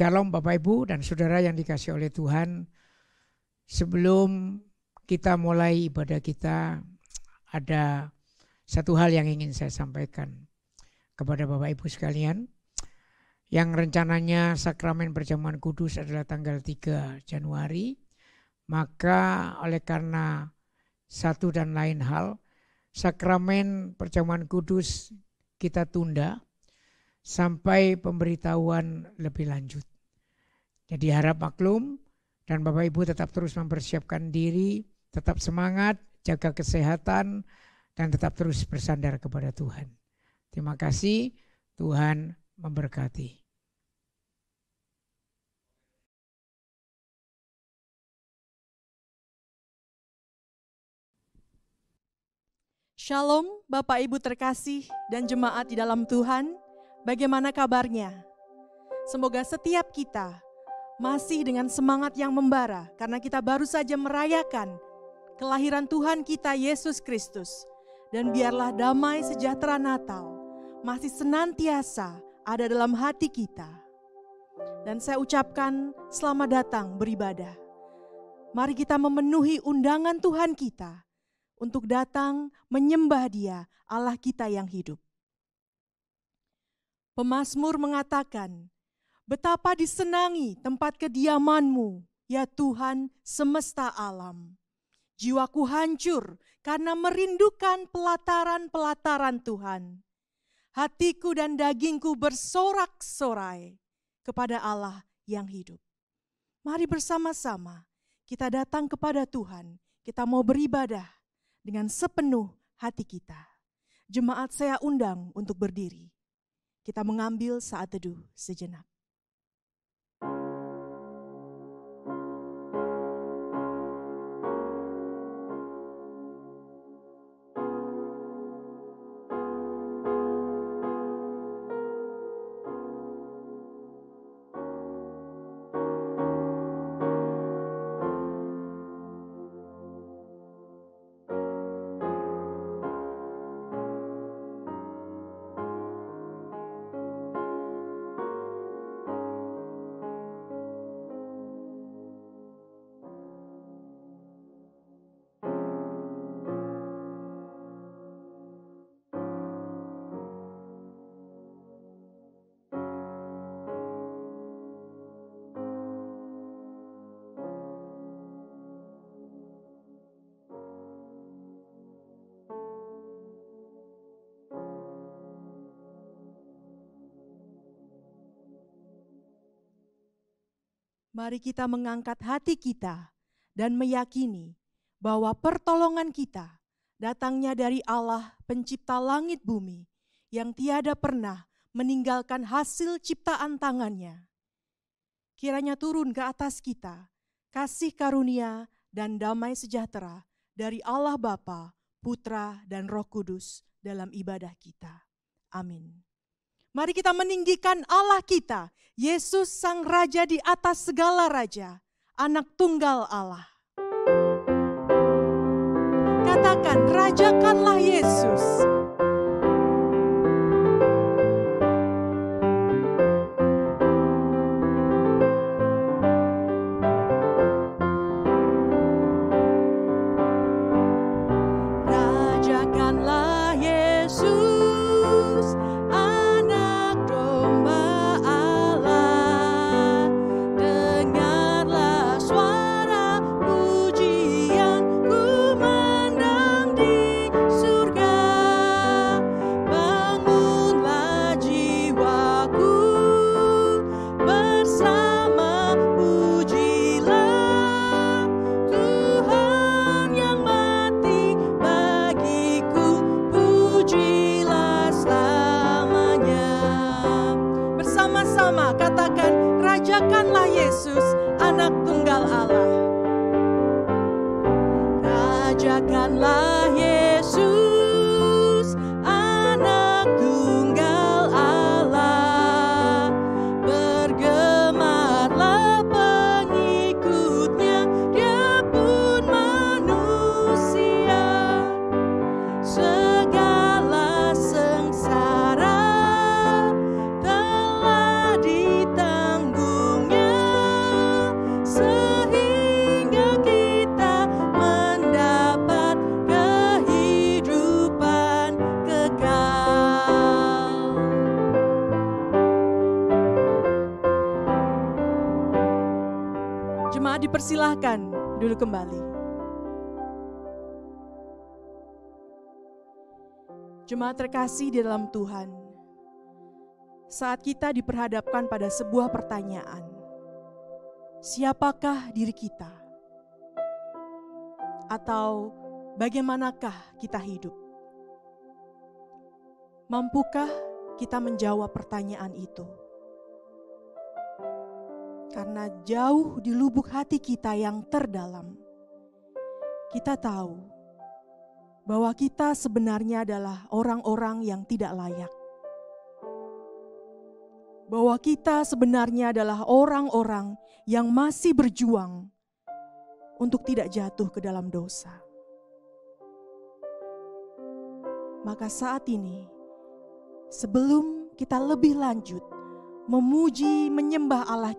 Shalom Bapak Ibu dan Saudara yang dikasihi oleh Tuhan. Sebelum kita mulai ibadah kita, ada satu hal yang ingin saya sampaikan kepada Bapak Ibu sekalian. Yang rencananya sakramen perjamuan kudus adalah tanggal 3 Januari. Maka oleh karena satu dan lain hal, sakramen perjamuan kudus kita tunda sampai pemberitahuan lebih lanjut. Jadi harap maklum dan Bapak Ibu tetap terus mempersiapkan diri, tetap semangat, jaga kesehatan dan tetap terus bersandar kepada Tuhan. Terima kasih, Tuhan memberkati. Shalom Bapak Ibu terkasih dan jemaat di dalam Tuhan. Bagaimana kabarnya? Semoga setiap kita masih dengan semangat yang membara karena kita baru saja merayakan kelahiran Tuhan kita Yesus Kristus. Dan biarlah damai sejahtera Natal masih senantiasa ada dalam hati kita. Dan saya ucapkan selamat datang beribadah. Mari kita memenuhi undangan Tuhan kita untuk datang menyembah Dia, Allah kita yang hidup. Pemazmur mengatakan, betapa disenangi tempat kediaman-Mu, ya Tuhan semesta alam. Jiwaku hancur karena merindukan pelataran-pelataran Tuhan. Hatiku dan dagingku bersorak-sorai kepada Allah yang hidup. Mari bersama-sama kita datang kepada Tuhan. Kita mau beribadah dengan sepenuh hati kita. Jemaat saya undang untuk berdiri. Kita mengambil saat teduh sejenak. Mari kita mengangkat hati kita dan meyakini bahwa pertolongan kita datangnya dari Allah pencipta langit bumi yang tiada pernah meninggalkan hasil ciptaan tangannya. Kiranya turun ke atas kita kasih karunia dan damai sejahtera dari Allah Bapa, Putra dan Roh Kudus dalam ibadah kita. Amin. Mari kita meninggikan Allah kita, Yesus Sang Raja di atas segala raja, Anak Tunggal Allah. Katakan, rajakanlah Yesus. Rajakanlah Yesus. Rajakanlah Yesus, Anak Tunggal Allah. Rajakanlah Yesus, Anak Tunggal Allah. Bergemarlah pengikutnya, Dia pun manusia. Segala sengsara telah ditanggung Duduk kembali. Jemaat terkasih di dalam Tuhan, saat kita diperhadapkan pada sebuah pertanyaan, siapakah diri kita? Atau bagaimanakah kita hidup? Mampukah kita menjawab pertanyaan itu? Karena jauh di lubuk hati kita yang terdalam, kita tahu bahwa kita sebenarnya adalah orang-orang yang tidak layak. Bahwa kita sebenarnya adalah orang-orang yang masih berjuang untuk tidak jatuh ke dalam dosa. Maka saat ini, sebelum kita lebih lanjut memuji, menyembah Allah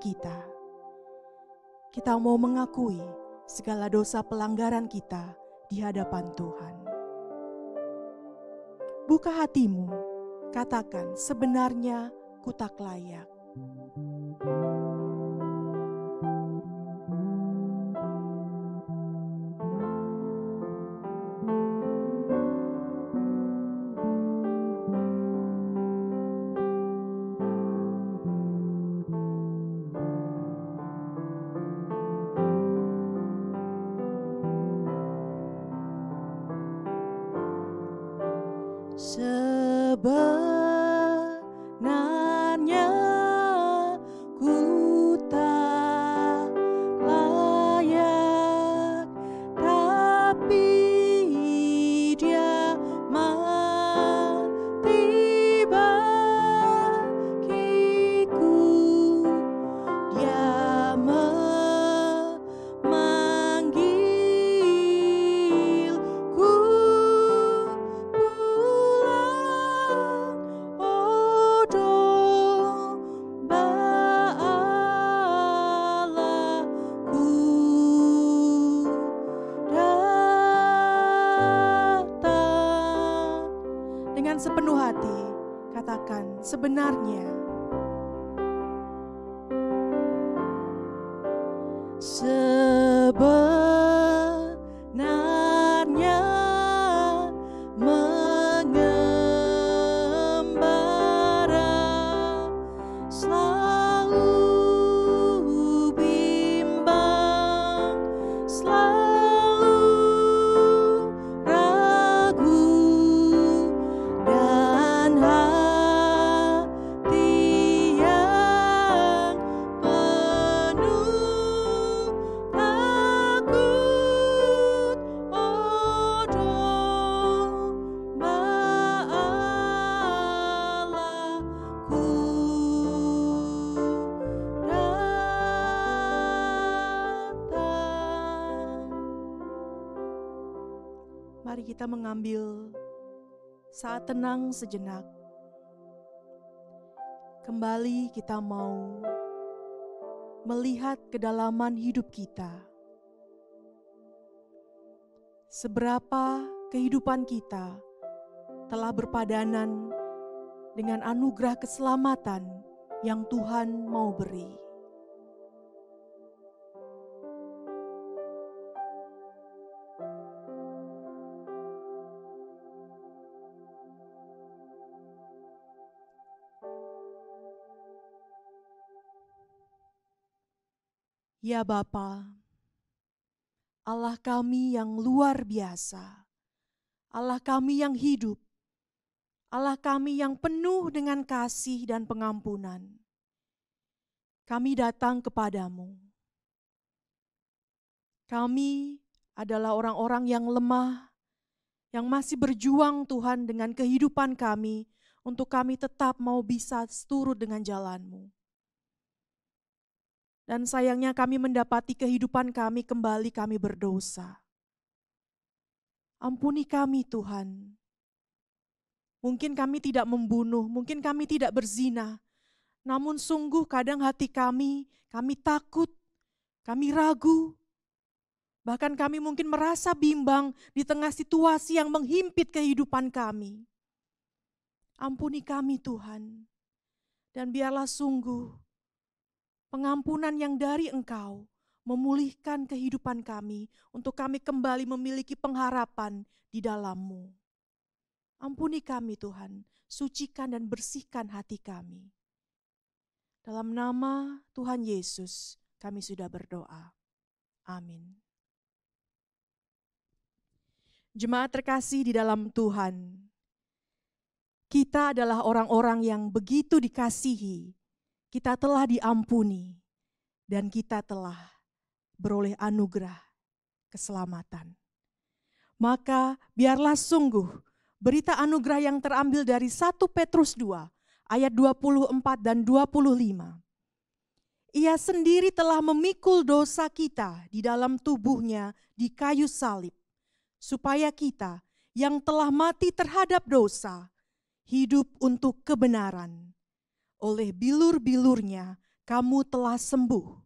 kita mau mengakui segala dosa pelanggaran kita di hadapan Tuhan. Buka hatimu, katakan, sebenarnya ku tak layak. Sebenarnya ku tak layak, tapi Dia mati bagiku. Dia memanggilku dengan sepenuh hati, katakan, sebenarnya mengembara selalu bimbang, selalu ragu, dan hati yang penuh takut. Oh domba Allahku datang. Mari kita mengambil saat tenang sejenak. Kembali kita mau melihat kedalaman hidup kita. Seberapa kehidupan kita telah berpadanan dengan anugerah keselamatan yang Tuhan mau beri. Ya Bapa, Allah kami yang luar biasa, Allah kami yang hidup, Allah kami yang penuh dengan kasih dan pengampunan. Kami datang kepadamu. Kami adalah orang-orang yang lemah, yang masih berjuang Tuhan dengan kehidupan kami, untuk kami tetap mau bisa seturut dengan jalan-Mu. Dan sayangnya kami mendapati kehidupan kami kembali kami berdosa. Ampuni kami Tuhan. Mungkin kami tidak membunuh, mungkin kami tidak berzina. Namun sungguh kadang hati kami takut, kami ragu. Bahkan kami mungkin merasa bimbang di tengah situasi yang menghimpit kehidupan kami. Ampuni kami Tuhan. Dan biarlah sungguh pengampunan yang dari Engkau memulihkan kehidupan kami, untuk kami kembali memiliki pengharapan di dalam-Mu. Ampuni kami Tuhan, sucikan dan bersihkan hati kami. Dalam nama Tuhan Yesus kami sudah berdoa. Amin. Jemaat terkasih di dalam Tuhan, kita adalah orang-orang yang begitu dikasihi, kita telah diampuni, dan kita telah beroleh anugerah keselamatan. Maka biarlah sungguh berita anugerah yang terambil dari 1 Petrus 2 ayat 24 dan 25. Ia sendiri telah memikul dosa kita di dalam tubuhnya di kayu salib, supaya kita yang telah mati terhadap dosa, hidup untuk kebenaran. Oleh bilur-bilurnya kamu telah sembuh.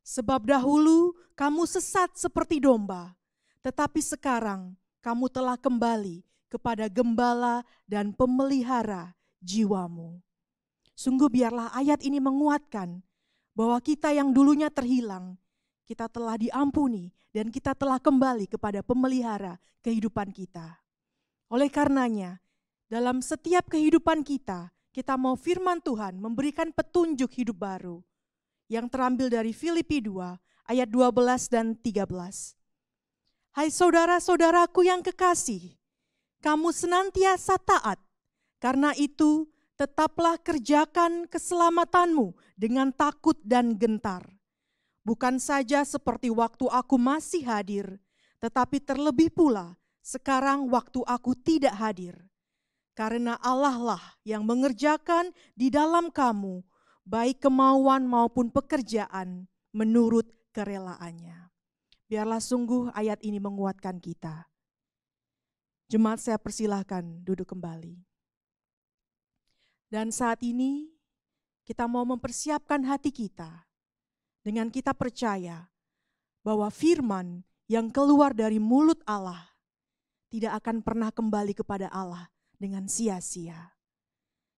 Sebab dahulu kamu sesat seperti domba, tetapi sekarang kamu telah kembali kepada gembala dan pemelihara jiwamu. Sungguh biarlah ayat ini menguatkan bahwa kita yang dulunya terhilang, kita telah diampuni dan kita telah kembali kepada pemelihara kehidupan kita. Oleh karenanya, dalam setiap kehidupan kita, kita mau firman Tuhan memberikan petunjuk hidup baru yang terambil dari Filipi 2 ayat 12 dan 13. Hai saudara-saudaraku yang kekasih, kamu senantiasa taat, karena itu tetaplah kerjakan keselamatanmu dengan takut dan gentar. Bukan saja seperti waktu aku masih hadir, tetapi terlebih pula sekarang waktu aku tidak hadir. Karena Allah lah yang mengerjakan di dalam kamu, baik kemauan maupun pekerjaan menurut kerelaannya. Biarlah sungguh ayat ini menguatkan kita. Jemaat, saya persilahkan duduk kembali. Dan saat ini kita mau mempersiapkan hati kita dengan kita percaya bahwa firman yang keluar dari mulut Allah tidak akan pernah kembali kepada Allah dengan sia-sia.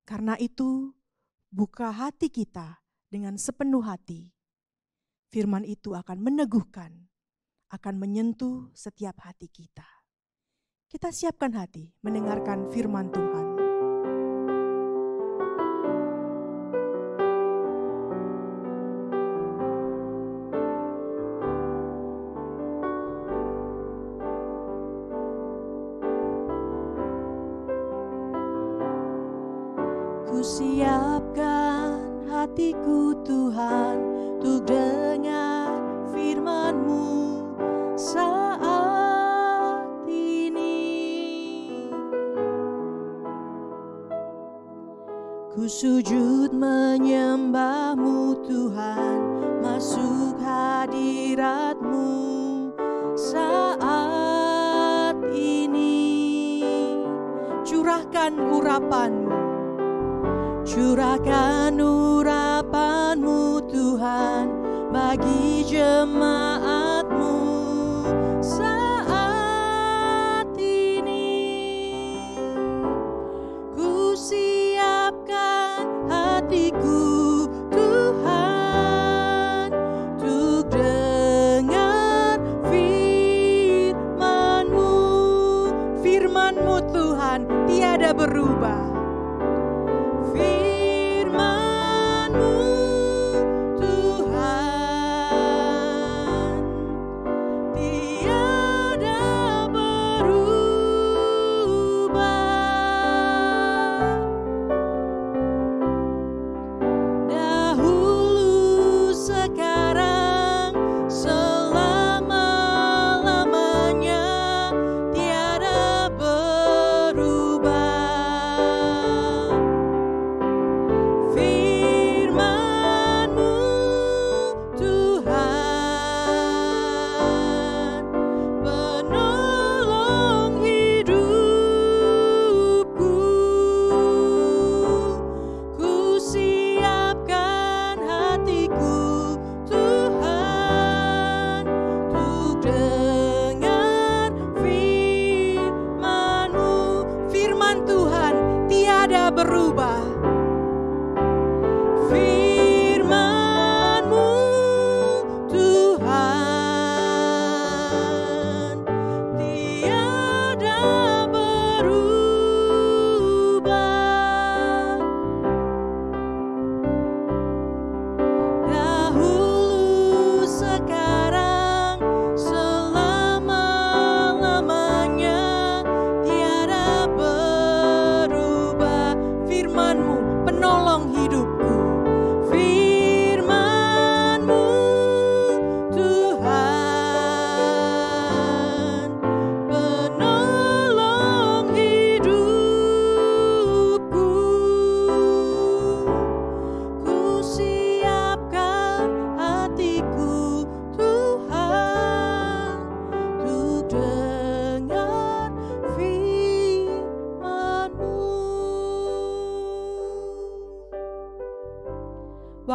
Karena itu, buka hati kita dengan sepenuh hati. Firman itu akan meneguhkan, akan menyentuh setiap hati kita. Kita siapkan hati mendengarkan firman Tuhan. Siapkan hatiku Tuhan untuk dengar firman-Mu saat ini. Ku sujud menyembah-Mu Tuhan, masuk hadirat-Mu saat ini. Curahkan urapan-Mu, curahkan urapan-Mu Tuhan bagi jemaat-Mu saat ini. Ku siapkan hatiku Tuhan untuk dengar firman-Mu. Firman-Mu Tuhan tiada berubah.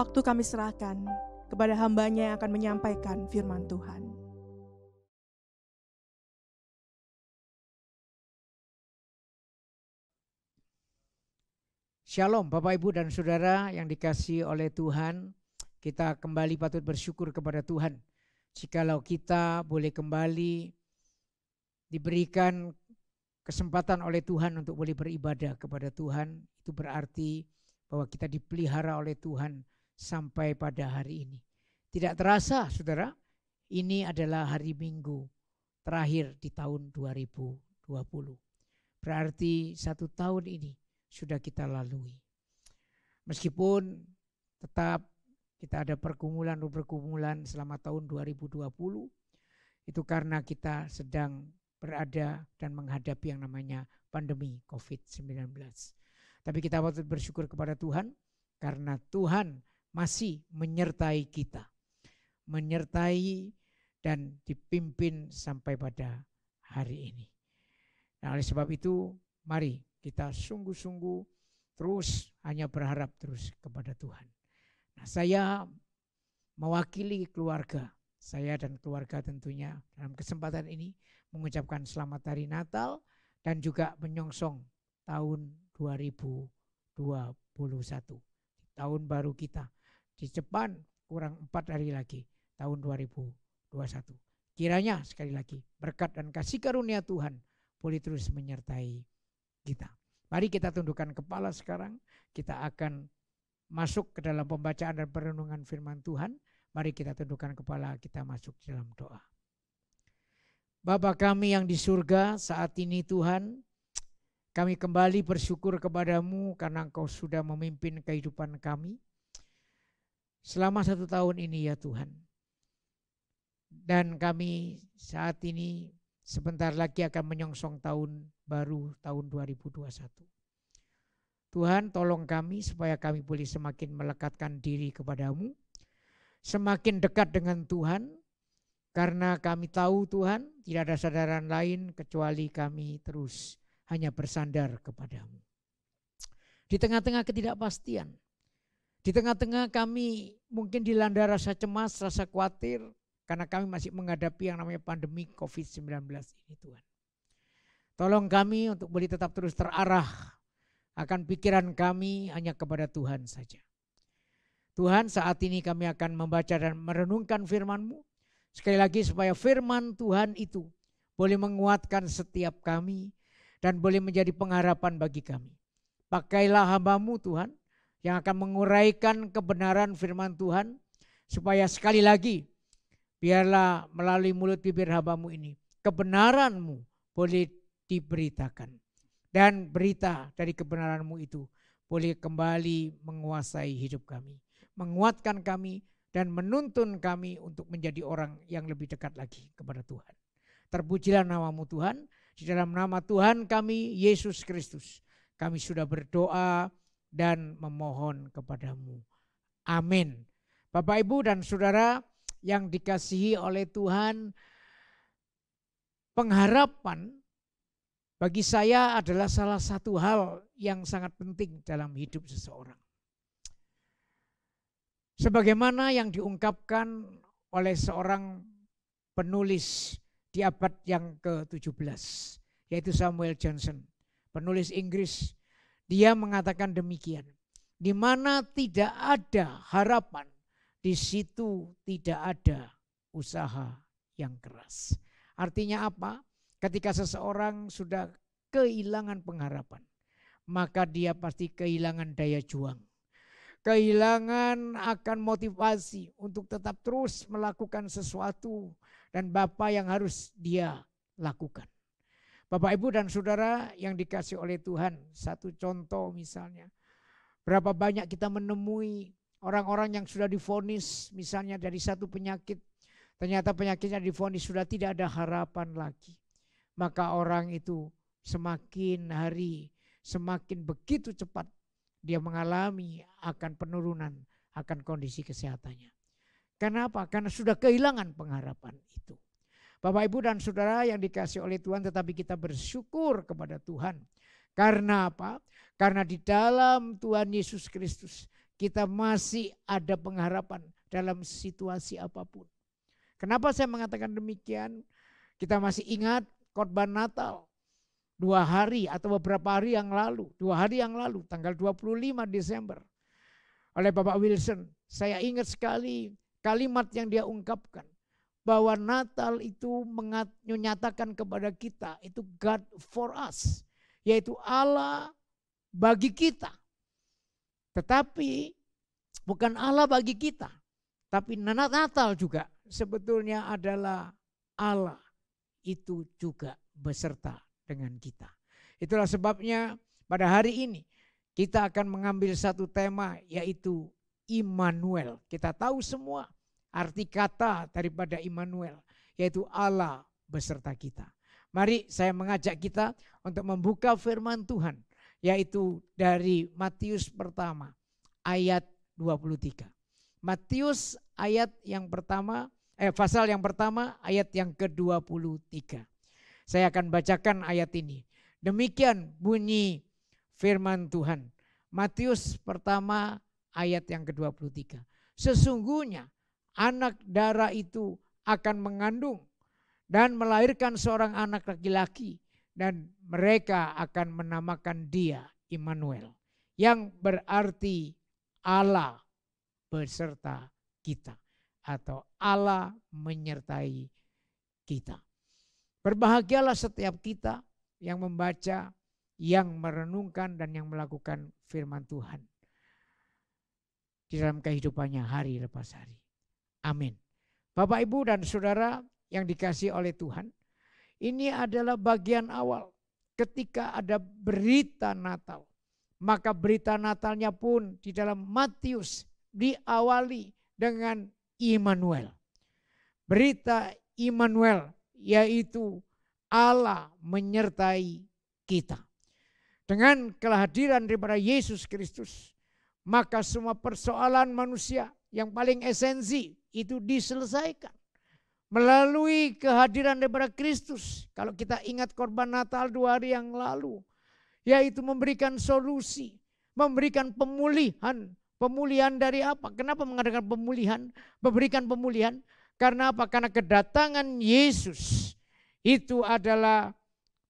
waktu kami serahkan kepada hamba-Nya yang akan menyampaikan firman Tuhan. Shalom Bapak Ibu dan Saudara yang dikasihi oleh Tuhan. Kita kembali patut bersyukur kepada Tuhan. Jikalau kita boleh kembali diberikan kesempatan oleh Tuhan untuk boleh beribadah kepada Tuhan, itu berarti bahwa kita dipelihara oleh Tuhan sampai pada hari ini. Tidak terasa saudara, ini adalah hari Minggu terakhir di tahun 2020. Berarti 1 tahun ini sudah kita lalui. Meskipun tetap kita ada pergumulan selama tahun 2020, itu karena kita sedang berada dan menghadapi yang namanya pandemi COVID-19. Tapi kita patut bersyukur kepada Tuhan karena Tuhan masih menyertai kita. Menyertai dan dipimpin sampai pada hari ini. Nah, oleh sebab itu mari kita sungguh-sungguh terus hanya berharap terus kepada Tuhan. Nah, saya mewakili keluarga, saya dan keluarga tentunya dalam kesempatan ini mengucapkan selamat hari Natal dan juga menyongsong tahun 2021. Tahun baru kita. Di depan kurang 4 hari lagi tahun 2021. Kiranya sekali lagi berkat dan kasih karunia Tuhan boleh terus menyertai kita. Mari kita tundukkan kepala sekarang. Kita akan masuk ke dalam pembacaan dan perenungan firman Tuhan. Mari kita tundukkan kepala, kita masuk dalam doa. Bapa kami yang di surga, saat ini Tuhan, kami kembali bersyukur kepadamu karena Engkau sudah memimpin kehidupan kami selama 1 tahun ini ya Tuhan. Dan kami saat ini sebentar lagi akan menyongsong tahun baru, tahun 2021. Tuhan, tolong kami supaya kami boleh semakin melekatkan diri kepadamu, semakin dekat dengan Tuhan, karena kami tahu Tuhan tidak ada sandaran lain kecuali kami terus hanya bersandar kepadamu. Di tengah-tengah ketidakpastian, di tengah-tengah kami mungkin dilanda rasa cemas, rasa khawatir, karena kami masih menghadapi yang namanya pandemi COVID-19 ini Tuhan. Tolong kami untuk boleh tetap terus terarah akan pikiran kami hanya kepada Tuhan saja. Tuhan, saat ini kami akan membaca dan merenungkan firman-Mu. Sekali lagi supaya firman Tuhan itu boleh menguatkan setiap kami dan boleh menjadi pengharapan bagi kami. Pakailah hamba-Mu Tuhan yang akan menguraikan kebenaran firman Tuhan supaya sekali lagi biarlah melalui mulut bibir hamba-Mu ini kebenaran-Mu boleh diberitakan. Dan berita dari kebenaran-Mu itu boleh kembali menguasai hidup kami. Menguatkan kami dan menuntun kami untuk menjadi orang yang lebih dekat lagi kepada Tuhan. Terpujilah nama-Mu Tuhan. Di dalam nama Tuhan kami, Yesus Kristus, kami sudah berdoa dan memohon kepada-Mu. Amin. Bapak, Ibu, dan Saudara yang dikasihi oleh Tuhan, pengharapan bagi saya adalah salah satu hal yang sangat penting dalam hidup seseorang. Sebagaimana yang diungkapkan oleh seorang penulis di abad yang ke-17, yaitu Samuel Johnson, penulis Inggris. Dia mengatakan demikian, di mana tidak ada harapan, di situ tidak ada usaha yang keras. Artinya apa? Ketika seseorang sudah kehilangan pengharapan, maka dia pasti kehilangan daya juang. Kehilangan akan motivasi untuk tetap terus melakukan sesuatu dan apa yang harus dia lakukan. Bapak, Ibu, dan Saudara yang dikasih oleh Tuhan, satu contoh misalnya, berapa banyak kita menemui orang-orang yang sudah divonis misalnya dari satu penyakit, ternyata penyakitnya divonis sudah tidak ada harapan lagi. Maka orang itu semakin hari, semakin begitu cepat dia mengalami akan penurunan akan kondisi kesehatannya. Kenapa? Karena sudah kehilangan pengharapan itu. Bapak, Ibu, dan Saudara yang dikasih oleh Tuhan, tetapi kita bersyukur kepada Tuhan. Karena apa? Karena di dalam Tuhan Yesus Kristus kita masih ada pengharapan dalam situasi apapun. Kenapa saya mengatakan demikian? Kita masih ingat khotbah Natal 2 hari atau beberapa hari yang lalu, 2 hari yang lalu, tanggal 25 Desember oleh Bapak Wilson. Saya ingat sekali kalimat yang dia ungkapkan, bahwa Natal itu menyatakan kepada kita itu God for us, yaitu Allah bagi kita. Tetapi bukan Allah bagi kita, tapi Natal juga sebetulnya adalah Allah itu juga beserta dengan kita. Itulah sebabnya pada hari ini kita akan mengambil satu tema, yaitu Immanuel. Kita tahu semua arti kata daripada Immanuel, yaitu Allah beserta kita. Mari saya mengajak kita untuk membuka firman Tuhan, yaitu dari Matius pertama ayat 23. Matius ayat yang pertama, pasal yang pertama ayat yang ke-23. Saya akan bacakan ayat ini. Demikian bunyi firman Tuhan. Matius pertama ayat yang ke-23. Sesungguhnya anak darah itu akan mengandung dan melahirkan seorang anak laki-laki, dan mereka akan menamakan dia Immanuel, yang berarti Allah beserta kita, atau Allah menyertai kita. Berbahagialah setiap kita yang membaca, yang merenungkan, dan yang melakukan firman Tuhan di dalam kehidupannya hari lepas hari. Amin. Bapak, Ibu, dan Saudara yang dikasihi oleh Tuhan, ini adalah bagian awal ketika ada berita Natal. Maka berita Natalnya pun di dalam Matius diawali dengan Immanuel. Berita Immanuel, yaitu Allah menyertai kita. Dengan kehadiran daripada Yesus Kristus, maka semua persoalan manusia yang paling esensi itu diselesaikan melalui kehadiran daripada Kristus. Kalau kita ingat korban Natal 2 hari yang lalu, yaitu memberikan solusi, memberikan pemulihan. Pemulihan dari apa? Kenapa mengadakan pemulihan? Memberikan pemulihan karena apa? Karena kedatangan Yesus itu adalah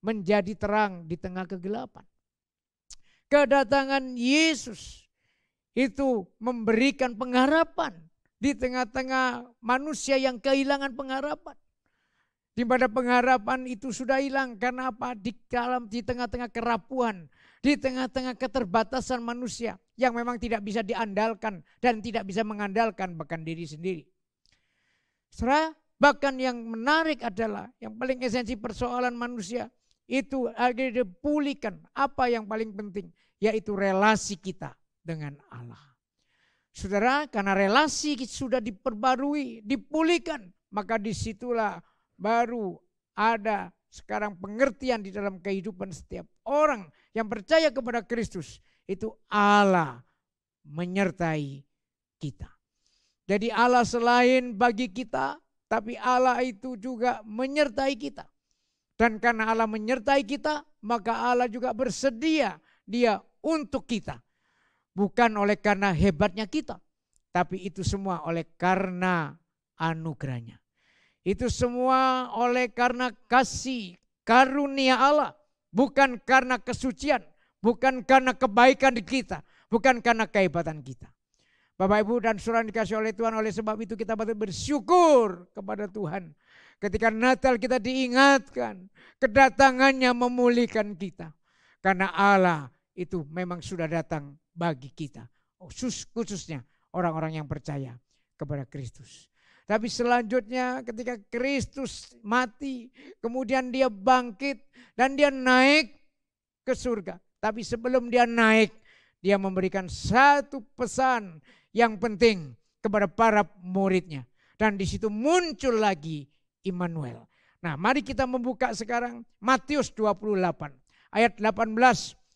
menjadi terang di tengah kegelapan. Kedatangan Yesus itu memberikan pengharapan di tengah-tengah manusia yang kehilangan pengharapan. Di mana pengharapan itu sudah hilang karena apa? Di tengah-tengah kerapuhan, di tengah-tengah keterbatasan manusia yang memang tidak bisa diandalkan dan tidak bisa mengandalkan bahkan diri sendiri. Saudara, bahkan yang menarik adalah yang paling esensi persoalan manusia itu akhirnya dipulihkan. Apa yang paling penting? Yaitu relasi kita dengan Allah. Saudara, karena relasi sudah diperbarui, dipulihkan, maka disitulah baru ada sekarang pengertian di dalam kehidupan setiap orang yang percaya kepada Kristus. Itu Allah menyertai kita. Jadi Allah selain bagi kita, tapi Allah itu juga menyertai kita. Dan karena Allah menyertai kita, maka Allah juga bersedia dia untuk kita. Bukan oleh karena hebatnya kita, tapi itu semua oleh karena anugerahnya. Itu semua oleh karena kasih karunia Allah. Bukan karena kesucian, bukan karena kebaikan di kita, bukan karena kehebatan kita. Bapak, Ibu, dan saudara dikasih oleh Tuhan, oleh sebab itu kita patut bersyukur kepada Tuhan. Ketika Natal kita diingatkan, kedatangannya memulihkan kita. Karena Allah itu memang sudah datang bagi kita. Khususnya orang-orang yang percaya kepada Kristus. Tapi selanjutnya ketika Kristus mati, kemudian dia bangkit dan dia naik ke surga. Tapi sebelum dia naik, dia memberikan satu pesan yang penting kepada para muridnya. Dan di situ muncul lagi Immanuel. Nah, mari kita membuka sekarang Matius 28 ayat 18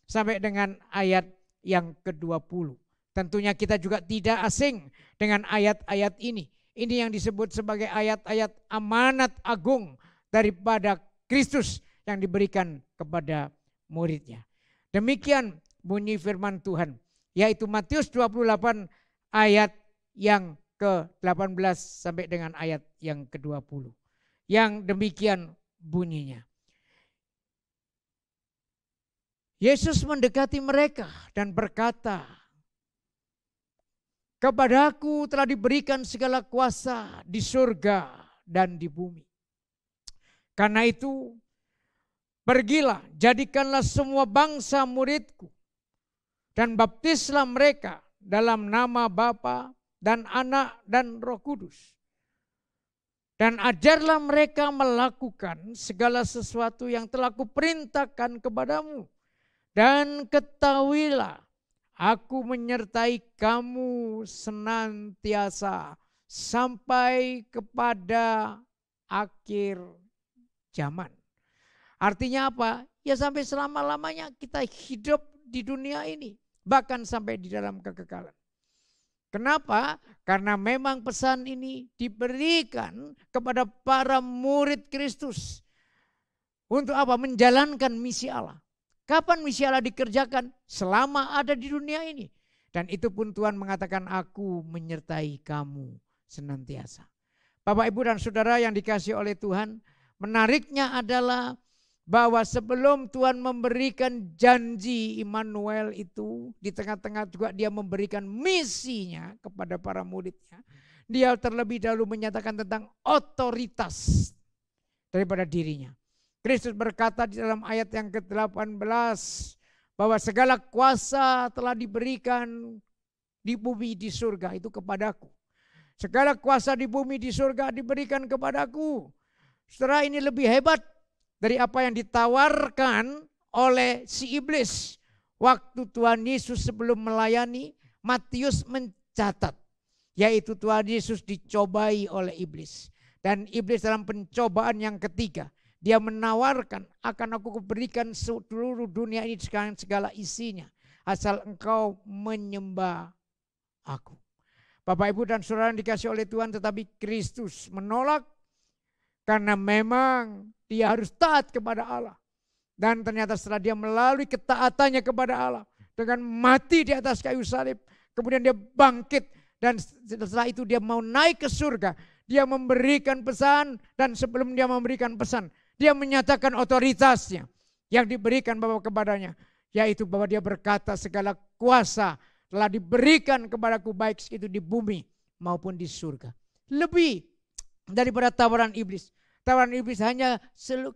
sampai dengan ayat yang ke-20. Tentunya kita juga tidak asing dengan ayat-ayat ini. Ini yang disebut sebagai ayat-ayat amanat agung daripada Kristus yang diberikan kepada muridnya. Demikian bunyi firman Tuhan yaitu Matius 28 ayat yang ke-18 sampai dengan ayat yang ke-20. Yang demikian bunyinya. Yesus mendekati mereka dan berkata, "Kepadaku telah diberikan segala kuasa di surga dan di bumi. Karena itu, pergilah, jadikanlah semua bangsa muridku, dan baptislah mereka dalam nama Bapa dan Anak dan Roh Kudus. Dan ajarlah mereka melakukan segala sesuatu yang telah kuperintahkan kepadamu. Dan ketahuilah, aku menyertai kamu senantiasa sampai kepada akhir zaman." Artinya apa? Ya sampai selama-lamanya kita hidup di dunia ini. Bahkan sampai di dalam kekekalan. Kenapa? Karena memang pesan ini diberikan kepada para murid Kristus. Untuk apa? Menjalankan misi Allah. Kapan misi Allah dikerjakan? Selama ada di dunia ini. Dan itu pun Tuhan mengatakan, aku menyertai kamu senantiasa. Bapak, Ibu, dan Saudara yang dikasihi oleh Tuhan, menariknya adalah bahwa sebelum Tuhan memberikan janji Immanuel itu, di tengah-tengah juga dia memberikan misinya kepada para muridnya. Dia terlebih dahulu menyatakan tentang otoritas daripada dirinya. Kristus berkata di dalam ayat yang ke-18 bahwa segala kuasa telah diberikan di bumi di surga itu kepadaku. Segala kuasa di bumi di surga diberikan kepadaku. Saudara, ini lebih hebat dari apa yang ditawarkan oleh si iblis. Waktu Tuhan Yesus sebelum melayani, Matius mencatat, yaitu Tuhan Yesus dicobai oleh iblis. Dan iblis dalam pencobaan yang ketiga, dia menawarkan, akan aku berikan seluruh dunia ini segala isinya, asal engkau menyembah aku. Bapak, Ibu, dan Saudara yang dikasihi oleh Tuhan, tetapi Kristus menolak karena memang dia harus taat kepada Allah. Dan ternyata setelah dia melalui ketaatannya kepada Allah, dengan mati di atas kayu salib, kemudian dia bangkit, dan setelah itu dia mau naik ke surga. Dia memberikan pesan, dan sebelum dia memberikan pesan, dia menyatakan otoritasnya yang diberikan Bapa kepadanya. Yaitu bahwa dia berkata, segala kuasa telah diberikan kepadaku, baik itu di bumi maupun di surga. Lebih daripada tawaran iblis. Tawaran iblis hanya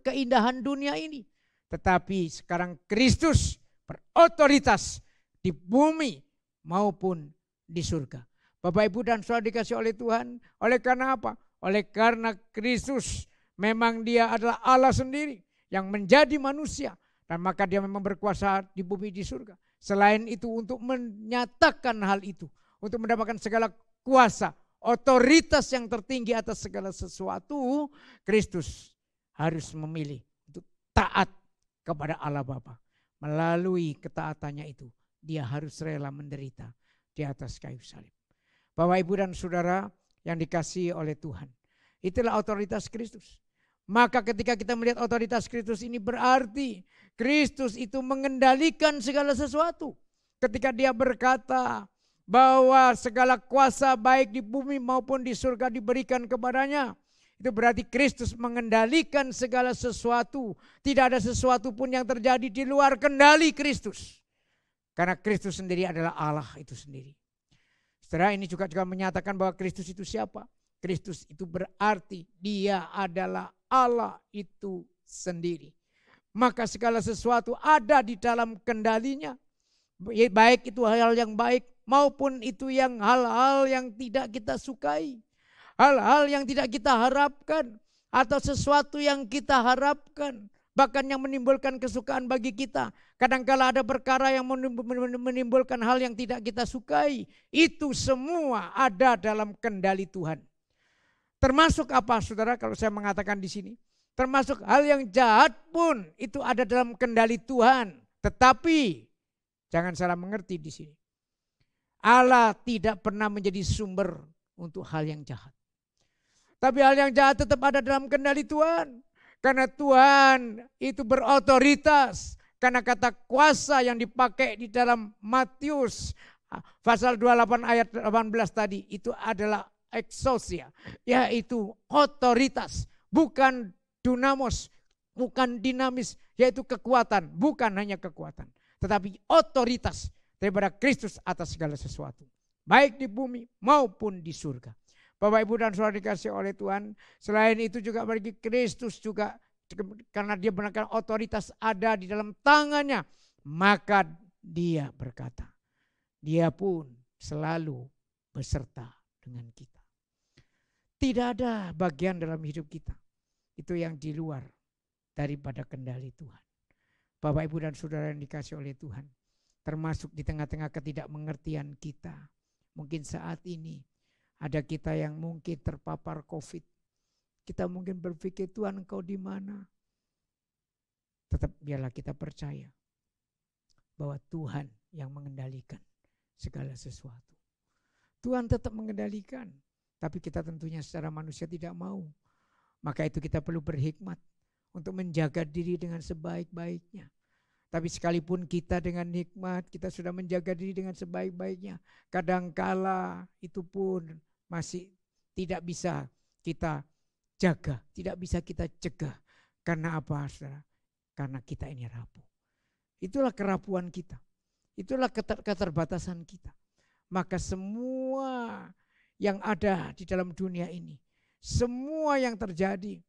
keindahan dunia ini. Tetapi sekarang Kristus berotoritas di bumi maupun di surga. Bapak, Ibu, dan Saudara dikasih oleh Tuhan. Oleh karena apa? Oleh karena Kristus memang dia adalah Allah sendiri yang menjadi manusia. Dan maka dia memang berkuasa di bumi di surga. Selain itu untuk menyatakan hal itu. Untuk mendapatkan segala kuasa, otoritas yang tertinggi atas segala sesuatu. Kristus harus memilih untuk taat kepada Allah Bapa. Melalui ketaatannya itu, dia harus rela menderita di atas kayu salib. Bapak, Ibu, dan Saudara yang dikasihi oleh Tuhan. Itulah otoritas Kristus. Maka ketika kita melihat otoritas Kristus ini, berarti Kristus itu mengendalikan segala sesuatu. Ketika dia berkata bahwa segala kuasa baik di bumi maupun di surga diberikan kepadanya, itu berarti Kristus mengendalikan segala sesuatu. Tidak ada sesuatu pun yang terjadi di luar kendali Kristus. Karena Kristus sendiri adalah Allah itu sendiri. Setelah ini juga menyatakan bahwa Kristus itu siapa? Kristus itu berarti dia adalah Allah itu sendiri. Maka segala sesuatu ada di dalam kendalinya. Baik itu hal yang baik maupun itu yang hal-hal yang tidak kita sukai. Hal-hal yang tidak kita harapkan atau sesuatu yang kita harapkan. Bahkan yang menimbulkan kesukaan bagi kita. Kadangkala ada perkara yang menimbulkan hal yang tidak kita sukai. Itu semua ada dalam kendali Tuhan. Termasuk apa, saudara, kalau saya mengatakan di sini? Termasuk hal yang jahat pun itu ada dalam kendali Tuhan. Tetapi jangan salah mengerti di sini. Allah tidak pernah menjadi sumber untuk hal yang jahat. Tapi hal yang jahat tetap ada dalam kendali Tuhan. Karena Tuhan itu berotoritas. Karena kata kuasa yang dipakai di dalam Matius pasal 28 ayat 18 tadi itu adalah exousia, yaitu otoritas, bukan dunamos, bukan dinamis, yaitu kekuatan, bukan hanya kekuatan, tetapi otoritas daripada Kristus atas segala sesuatu, baik di bumi maupun di surga. Bapak Ibu dan Saudara dikasih oleh Tuhan, selain itu juga bagi Kristus juga, karena dia benar otoritas ada di dalam tangannya, maka dia berkata, dia pun selalu beserta dengan kita. Tidak ada bagian dalam hidup kita itu yang di luar daripada kendali Tuhan. Bapak Ibu dan Saudara yang dikasih oleh Tuhan, termasuk di tengah-tengah ketidakmengertian kita. Mungkin saat ini ada kita yang mungkin terpapar COVID. Kita mungkin berpikir, Tuhan Engkau di mana? Tetap biarlah kita percaya bahwa Tuhan yang mengendalikan segala sesuatu. Tuhan tetap mengendalikan, tapi kita tentunya secara manusia tidak mau. Maka itu kita perlu berhikmat untuk menjaga diri dengan sebaik-baiknya. Tapi sekalipun kita dengan hikmat, kita sudah menjaga diri dengan sebaik-baiknya, kadangkala itu pun masih tidak bisa kita jaga, tidak bisa kita cegah. Karena apa, saudara? Karena kita ini rapuh. Itulah kerapuhan kita. Itulah keterbatasan kita. Maka semua yang ada di dalam dunia ini, semua yang terjadi,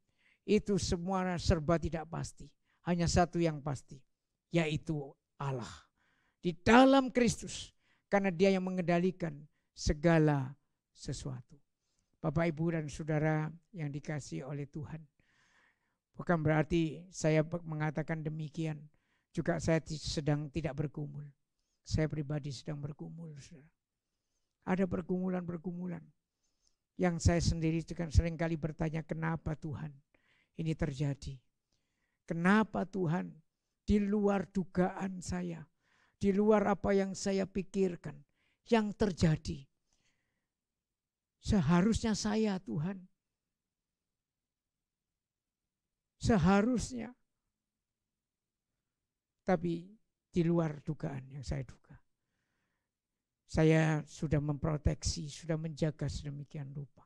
itu semua serba tidak pasti. Hanya satu yang pasti, yaitu Allah. Di dalam Kristus, karena dia yang mengendalikan segala sesuatu. Bapak, Ibu, dan Saudara yang dikasihi oleh Tuhan. Bukan berarti saya mengatakan demikian. Juga saya sedang tidak bergumul. Saya pribadi sedang bergumul, saudara. Ada pergumulan-pergumulan yang saya sendiri juga seringkali bertanya, kenapa Tuhan ini terjadi? Kenapa Tuhan di luar dugaan saya, di luar apa yang saya pikirkan, yang terjadi? Seharusnya saya, Tuhan. Seharusnya. Tapi di luar dugaan yang saya duga. Saya sudah memproteksi, sudah menjaga sedemikian rupa.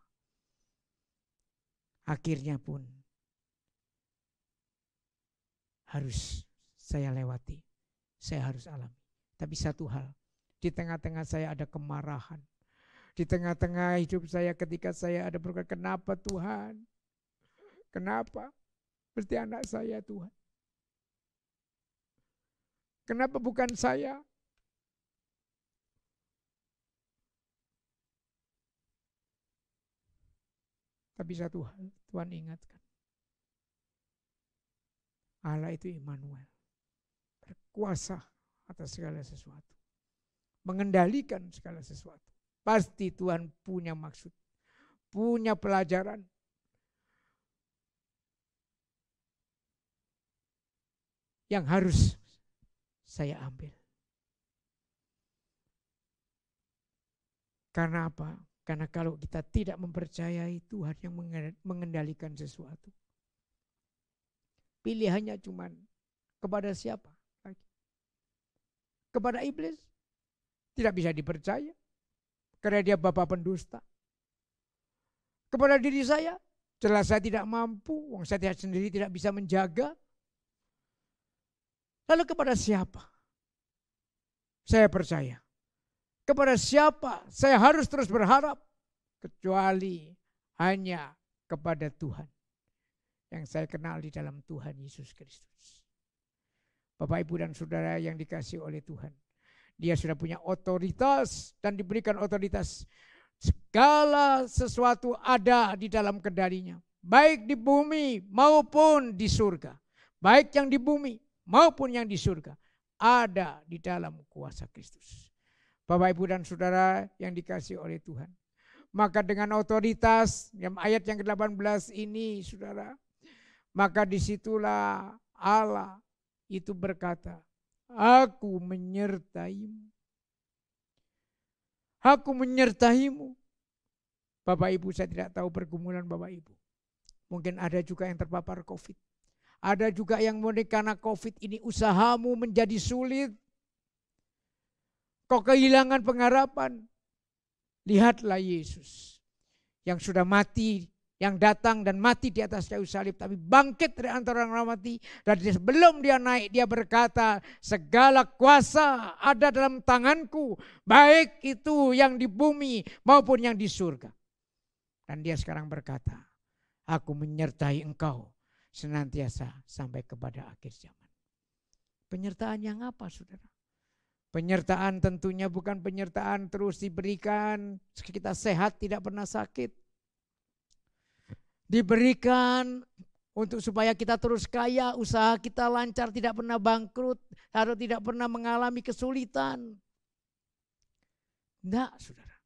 Akhirnya pun harus saya lewati, saya harus alami. Tapi satu hal, di tengah-tengah saya ada kemarahan. Di tengah-tengah hidup saya ketika saya ada berkata, kenapa Tuhan? Kenapa? Mesti anak saya Tuhan. Kenapa bukan saya? Tapi satu hal Tuhan ingatkan. Allah itu Immanuel. Berkuasa atas segala sesuatu. Mengendalikan segala sesuatu. Pasti Tuhan punya maksud. Punya pelajaran. Yang harus saya ambil. Karena apa? Karena kalau kita tidak mempercayai Tuhan yang mengendalikan sesuatu, pilihannya cuma kepada siapa? Kepada iblis. Tidak bisa dipercaya. Karena dia bapa pendusta. Kepada diri saya, jelas saya tidak mampu, saya sendiri tidak bisa menjaga. Lalu kepada siapa saya percaya? Kepada siapa saya harus terus berharap? Kecuali hanya kepada Tuhan yang saya kenal di dalam Tuhan Yesus Kristus. Bapak, Ibu, dan Saudara yang dikasihi oleh Tuhan. Dia sudah punya otoritas dan diberikan otoritas. Segala sesuatu ada di dalam kendalinya. Baik di bumi maupun di surga. Baik yang di bumi maupun yang di surga ada di dalam kuasa Kristus. Bapak, Ibu, dan Saudara yang dikasihi oleh Tuhan. Maka dengan otoritas yang ayat yang ke-18 ini, saudara, maka disitulah Allah itu berkata, aku menyertaimu. Aku menyertaimu. Bapak, Ibu, saya tidak tahu pergumulan Bapak, Ibu. Mungkin ada juga yang terpapar COVID. Ada juga yang mungkin karena COVID ini usahamu menjadi sulit. Kau kehilangan pengharapan. Lihatlah Yesus yang sudah mati, yang datang dan mati di atas kayu salib, tapi bangkit dari antara orang mati. Dan sebelum dia naik, dia berkata, segala kuasa ada dalam tanganku, baik itu yang di bumi maupun yang di surga. Dan dia sekarang berkata, aku menyertai engkau senantiasa sampai kepada akhir zaman. Penyertaan yang apa, saudara? Penyertaan tentunya bukan penyertaan terus diberikan, kita sehat tidak pernah sakit. Diberikan untuk supaya kita terus kaya, usaha kita lancar, tidak pernah bangkrut, atau tidak pernah mengalami kesulitan. Enggak, saudara.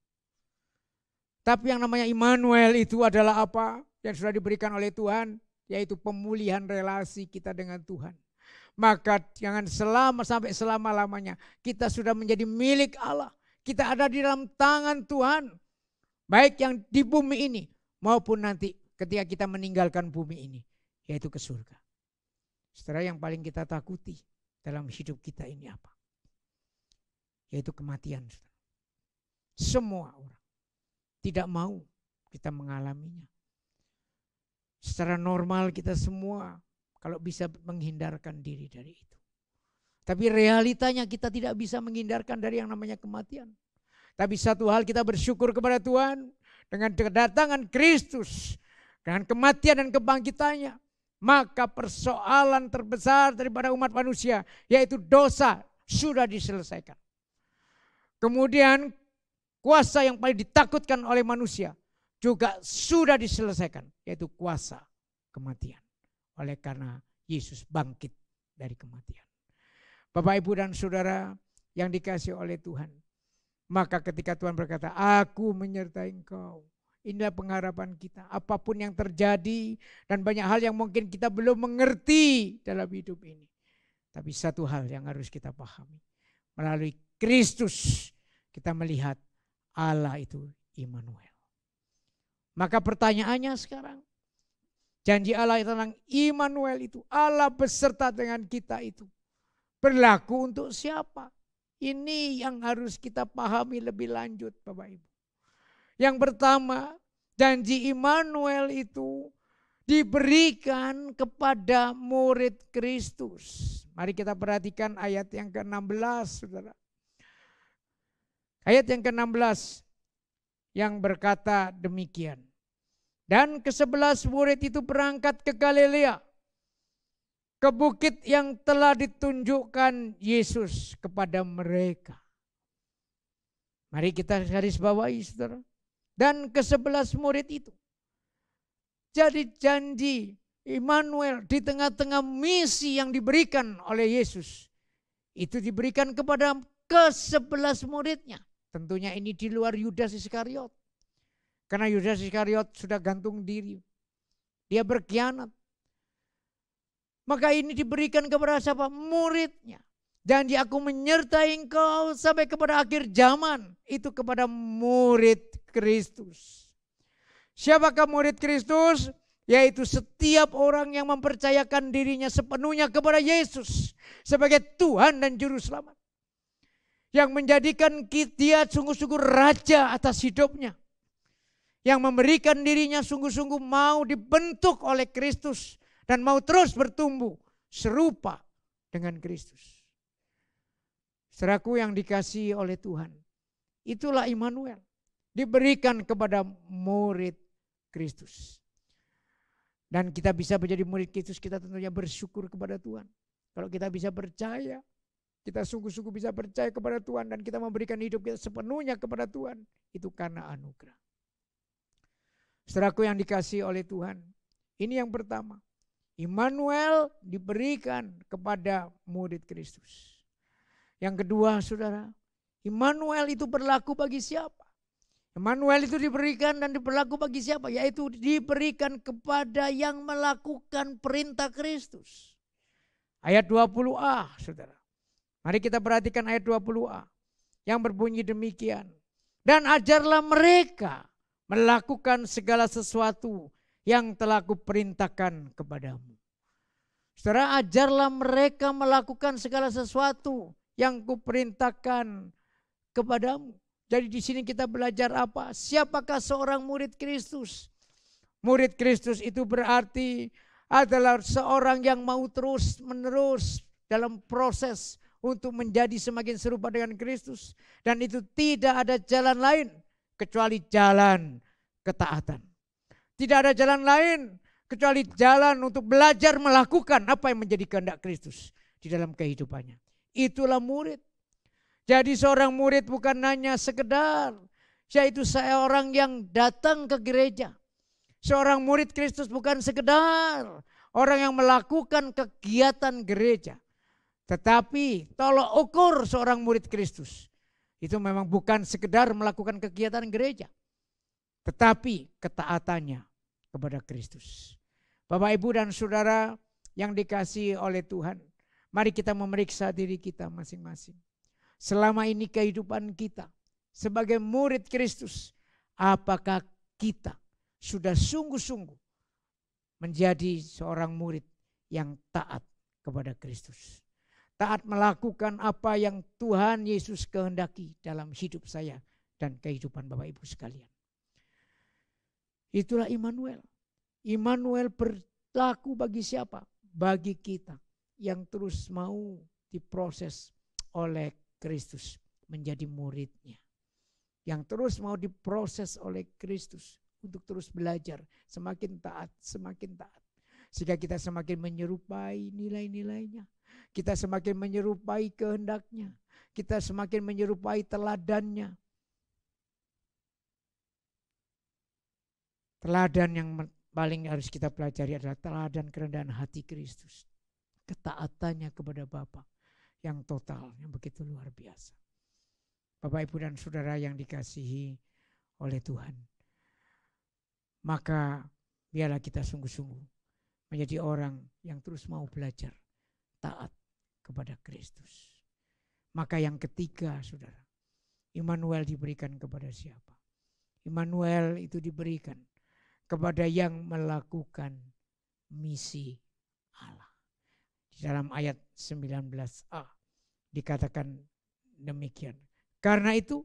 Tapi yang namanya Immanuel itu adalah apa? Yang sudah diberikan oleh Tuhan, yaitu pemulihan relasi kita dengan Tuhan. Maka jangan sampai selama-lamanya kita sudah menjadi milik Allah. Kita ada di dalam tangan Tuhan. Baik yang di bumi ini maupun nanti ketika kita meninggalkan bumi ini, yaitu ke surga. Saudara, yang paling kita takuti dalam hidup kita ini apa? Yaitu kematian. Saudara. Semua orang tidak mau kita mengalaminya. Secara normal kita semua kalau bisa menghindarkan diri dari itu. Tapi realitanya kita tidak bisa menghindarkan dari yang namanya kematian. Tapi satu hal kita bersyukur kepada Tuhan dengan kedatangan Kristus, dengan kematian dan kebangkitannya, maka persoalan terbesar daripada umat manusia yaitu dosa sudah diselesaikan. Kemudian kuasa yang paling ditakutkan oleh manusia juga sudah diselesaikan, yaitu kuasa kematian. Oleh karena Yesus bangkit dari kematian. Bapak, Ibu, dan Saudara yang dikasihi oleh Tuhan. Maka ketika Tuhan berkata, aku menyertai engkau. Inilah pengharapan kita. Apapun yang terjadi dan banyak hal yang mungkin kita belum mengerti dalam hidup ini. Tapi satu hal yang harus kita pahami. Melalui Kristus kita melihat Allah itu Immanuel. Maka pertanyaannya sekarang. Janji Allah tentang Immanuel itu, Allah beserta dengan kita itu, berlaku untuk siapa? Ini yang harus kita pahami lebih lanjut, Bapak Ibu. Yang pertama, janji Immanuel itu diberikan kepada murid Kristus. Mari kita perhatikan ayat yang ke-16, saudara. Ayat yang ke-16 yang berkata demikian. Dan ke-11 murid itu berangkat ke Galilea, ke bukit yang telah ditunjukkan Yesus kepada mereka. Mari kita garis bawahi, saudara. Dan ke-11 murid itu. Jadi janji Immanuel di tengah-tengah misi yang diberikan oleh Yesus. Itu diberikan kepada ke-11 muridnya. Tentunya ini di luar Yudas Iskariot. Karena Yudas Iskariot sudah gantung diri. Dia berkhianat. Maka ini diberikan kepada siapa? Muridnya. Janji aku menyertai engkau sampai kepada akhir zaman. Itu kepada murid Kristus. Siapakah murid Kristus? Yaitu setiap orang yang mempercayakan dirinya sepenuhnya kepada Yesus. Sebagai Tuhan dan Juru Selamat. Yang menjadikan dia sungguh-sungguh raja atas hidupnya. Yang memberikan dirinya sungguh-sungguh mau dibentuk oleh Kristus. Dan mau terus bertumbuh serupa dengan Kristus. Saudaraku yang dikasihi oleh Tuhan. Itulah Immanuel. Diberikan kepada murid Kristus. Dan kita bisa menjadi murid Kristus, kita tentunya bersyukur kepada Tuhan. Kalau kita bisa percaya, kita sungguh-sungguh bisa percaya kepada Tuhan. Dan kita memberikan hidup kita sepenuhnya kepada Tuhan. Itu karena anugerah. Saudaraku yang dikasihi oleh Tuhan. Ini yang pertama. Immanuel diberikan kepada murid Kristus. Yang kedua, saudara. Immanuel itu berlaku bagi siapa? Immanuel itu diberikan dan berlaku bagi siapa? Yaitu diberikan kepada yang melakukan perintah Kristus. Ayat 20a, saudara. Mari kita perhatikan ayat 20a. Yang berbunyi demikian. Dan ajarlah mereka melakukan segala sesuatu yang telah kuperintahkan kepadamu. Saudara, ajarlah mereka melakukan segala sesuatu yang kuperintahkan kepadamu. Jadi di sini kita belajar apa? Siapakah seorang murid Kristus? Murid Kristus itu berarti adalah seorang yang mau terus menerus dalam proses untuk menjadi semakin serupa dengan Kristus. Dan itu tidak ada jalan lain kecuali jalan ketaatan. Tidak ada jalan lain kecuali jalan untuk belajar melakukan apa yang menjadi kehendak Kristus di dalam kehidupannya. Itulah murid. Jadi seorang murid bukan hanya sekedar, yaitu seorang yang datang ke gereja. Seorang murid Kristus bukan sekedar orang yang melakukan kegiatan gereja. Tetapi tolok ukur seorang murid Kristus itu memang bukan sekedar melakukan kegiatan gereja, tetapi ketaatannya kepada Kristus. Bapak, Ibu, dan Saudara yang dikasihi oleh Tuhan, mari kita memeriksa diri kita masing-masing. Selama ini kehidupan kita sebagai murid Kristus, apakah kita sudah sungguh-sungguh menjadi seorang murid yang taat kepada Kristus? Taat melakukan apa yang Tuhan Yesus kehendaki dalam hidup saya dan kehidupan Bapak Ibu sekalian. Itulah Immanuel. Immanuel berlaku bagi siapa? Bagi kita yang terus mau diproses oleh Kristus menjadi muridnya. Yang terus mau diproses oleh Kristus untuk terus belajar, semakin taat, semakin taat. Sehingga kita semakin menyerupai nilai-nilainya. Kita semakin menyerupai kehendaknya. Kita semakin menyerupai teladannya. Teladan yang paling harus kita pelajari adalah teladan kerendahan hati Kristus. Ketaatannya kepada Bapa yang total, yang begitu luar biasa. Bapak, Ibu, dan Saudara yang dikasihi oleh Tuhan. Maka biarlah kita sungguh-sungguh menjadi orang yang terus mau belajar taat kepada Kristus. Maka yang ketiga, Saudara, Immanuel diberikan kepada siapa? Immanuel itu diberikan kepada yang melakukan misi Allah. Di dalam ayat 19a dikatakan demikian. Karena itu